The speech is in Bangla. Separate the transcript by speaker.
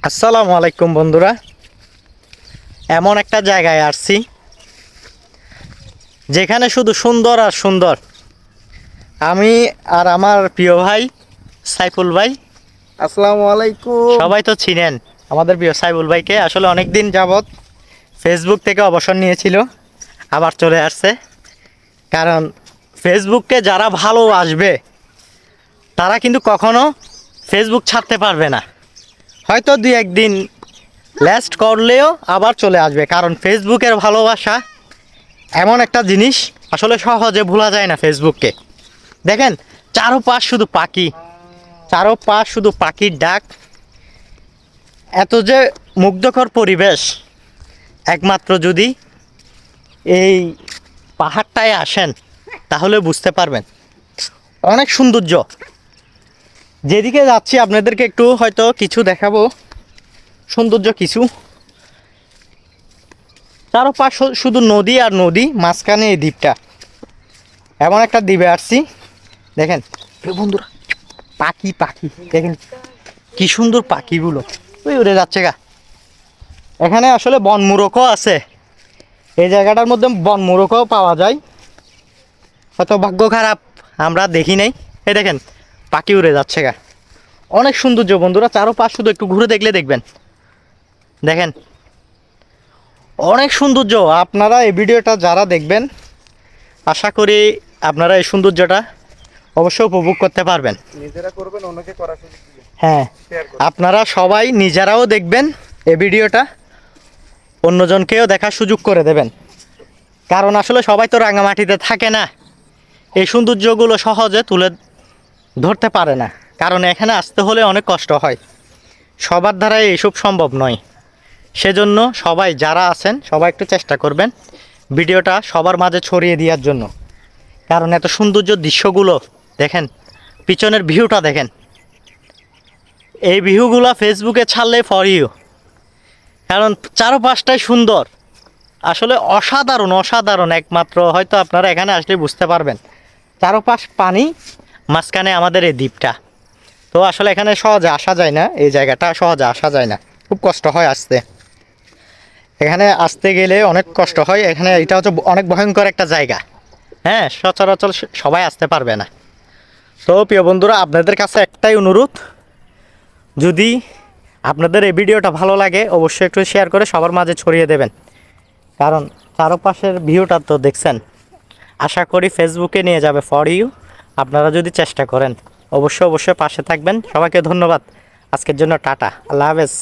Speaker 1: আসসালামু আলাইকুম বন্ধুরা, এমন একটা জায়গায় আসছি যেখানে শুধু সুন্দর আর সুন্দর। আমি আর আমার প্রিয় ভাই সাইফুল ভাই।
Speaker 2: আসসালামু আলাইকুম।
Speaker 1: সবাই তো চিনেন আমাদের প্রিয় সাইফুল ভাইকে। আসলে অনেক দিন যাবৎ ফেসবুক থেকে অবসর নিয়েছিল, আবার চলে আসছে। কারণ ফেসবুককে যারা ভালোবাসবে তারা কিন্তু কখনো ফেসবুক ছাড়তে পারবে না। হয়তো দুই একদিন লেস্ট করলেও আবার চলে আসবে, কারণ ফেসবুকের ভালোবাসা এমন একটা জিনিস, আসলে সহজে ভোলা যায় না ফেসবুককে। দেখেন চারোপাশ শুধু পাখি, চারোপাশ শুধু পাখির ডাক। এত যে মুগ্ধকর পরিবেশ, একমাত্র যদি এই পাহাড়টায় আসেন তাহলে বুঝতে পারবেন। অনেক সৌন্দর্য। যেদিকে যাচ্ছি আপনাদেরকে একটু হয়তো কিছু দেখাবো, সৌন্দর্য কিছু। চারোপাশ শুধু নদী আর নদী, মাঝখানে এই দ্বীপটা। এমন একটা দ্বীপে আসছি, দেখেন বন্ধুরা, পাখি পাখি দেখেন কি সুন্দর পাখিগুলো ওই উড়ে যাচ্ছে গা। এখানে আসলে বনমুরগও আছে, এই জায়গাটার মধ্যে বনমুরগও পাওয়া যায়। হয়তো ভাগ্য খারাপ আমরা দেখি নাই। এই দেখেন পাখি উড়ে যাচ্ছে গা। অনেক সৌন্দর্য বন্ধুরা, চারোপাশ শুধু একটু ঘুরে দেখলে দেখবেন। দেখেন অনেক সৌন্দর্য। আপনারা এই ভিডিওটা যারা দেখবেন, আশা করি আপনারা এই সৌন্দর্যটা অবশ্যই উপভোগ করতে পারবেন।
Speaker 2: নিজেরা করবেন, অন্যকে করার সুযোগ দিবেন।
Speaker 1: হ্যাঁ, আপনারা সবাই নিজেরাও দেখবেন এই ভিডিওটা, অন্যজনকেও দেখার সুযোগ করে দেবেন। কারণ আসলে সবাই তো রাঙামাটিতে থাকে না, এই সৌন্দর্যগুলো সহজে তুলে ধরতে পারে না। কারণ এখানে আসতে হলে অনেক কষ্ট হয়, সবার দ্বারাই এইসব সম্ভব নয়। সেজন্য সবাই যারা আছেন সবাই একটু চেষ্টা করবেন ভিডিওটা সবার মাঝে ছড়িয়ে দেওয়ার জন্য। কারণ এত সৌন্দর্য দৃশ্যগুলো দেখেন, পিছনের ভিউটা দেখেন। এই ভিউগুলো ফেসবুকে ছাড়লে ফর ইউ, কারণ চারপাশটাই সুন্দর। আসলে অসাধারণ অসাধারণ, একমাত্র হয়তো আপনারা এখানে আসলে বুঝতে পারবেন। চারপাশ পানি, মাঝখানে আমাদের এই দ্বীপটা। তো আসলে এখানে সহজে আসা যায় না, এই জায়গাটা সহজে আসা যায় না, খুব কষ্ট হয় আসতে। এখানে আসতে গেলে অনেক কষ্ট হয়। এখানে এটা হচ্ছে অনেক ভয়ঙ্কর একটা জায়গা। হ্যাঁ, সচরাচর সবাই আসতে পারবে না। তো প্রিয় বন্ধুরা, আপনাদের কাছে একটাই অনুরোধ, যদি আপনাদের এই ভিডিওটা ভালো লাগে অবশ্যই একটু শেয়ার করে সবার মাঝে ছড়িয়ে দেবেন। কারণ চারপাশের ভিউটা তো দেখছেন, আশা করি ফেসবুকে নিয়ে যাবে ফর ইউ। আপনারা যদি চেষ্টা করেন অবশ্যই অবশ্যই পাশে থাকবেন। সবাইকে ধন্যবাদ। আজকের জন্য টাটা, আল্লাহ হাফেজ।